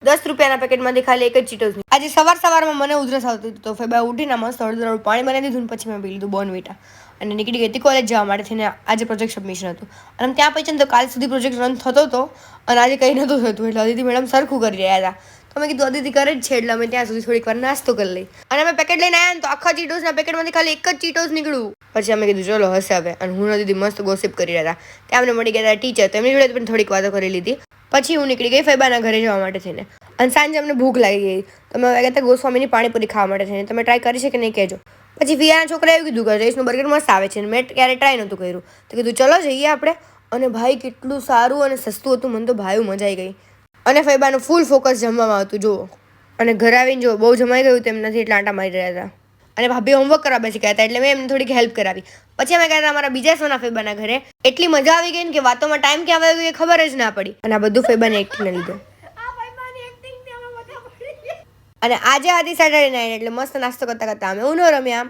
₹10 પેકેટમાંથી ખાલી એક જ ચીટોસ. આજે સવારમાં મને ઉધરસ આવતી હતી તો ફેબા ઉઠીને મસ્ત હળદર પાણી બનાવી દીધું ને પછી મેં પી લીધું બોર્નવિટા અને નીકળી ગઈ હતી કોલેજ જવા માટે થઈને. આજે પ્રોજેક્ટ સબમિશન હતું અને ત્યાં પછી તો કાલ સુધી પ્રોજેક્ટ રન થતો હતો અને આજે કંઈ નહોતું થતું એટલે અદિતિ મેડમ સરખું કરી રહ્યા હતા. તો મેં કીધું અદિતિ કરે જ છે એટલે અમે ત્યાં સુધી થોડીક વાર નાસ્તો કરી લઈ અને અમે પેકેટ લઈને આવ્યા ને તો આખા ચીટોસના પેકેટમાંથી ખાલી એક જ ચીટોસ નીકળ્યું. પછી અમે કીધું ચલો હશે હવે અને હું અદિતિ મસ્ત ગોસિપ કરી રહ્યા હતા. ત્યાં અમને મળી ગયા હતા ટીચર, તો એમની જોડે પણ થોડીક વાતો કરી લીધી. પછી હું નીકળી ગઈ ફેબાના ઘરે જવા માટે થઈને અને સાંજે અમને ભૂખ લાગી ગઈ તો અમે ગયા હતા ગોસ્વામીની પાણીપુરી ખાવા માટે થઈને. તમે ટ્રાય કરી છે કે નહીં કહેજો. પછી વિયાના છોકરાએ એવું કીધું કે જયેશનું બર્ગર મસ્ત આવે છે. મેં ક્યારે ટ્રાય નહોતું કર્યું તો કીધું ચલો જઈએ આપણે. અને ભાઈ કેટલું સારું અને સસ્તું હતું, મને તો ભાઈ મજા આવી ગઈ. અને ફૈબાનું ફૂલ ફોકસ જમવામાં હતું જુઓ. અને ઘરે આવીને જો બહુ જમાઈ ગયું તેમ નથી એટલે આંટા મારી રહ્યા હતા. અને ભાભી હોમવર્ક કરવા બેસી ગયા હતા એટલે મેં એમને થોડીક હેલ્પ કરાવી. પછી અમે ગયા હતા અમારા બીજા સોના ફેબાના ઘરે. એટલી મજા આવી ગઈ ને કે વાતોમાં ટાઈમ ક્યાં આવી ગયો એ ખબર જ ના પડી. અને આ બધું ફેબાની એક્ટિંગને લીધે. અને આજે હતી સેટરડે નાઇટ એટલે મસ્ત નાસ્તો કરતા કરતા અમે ઉનો રમ્યા.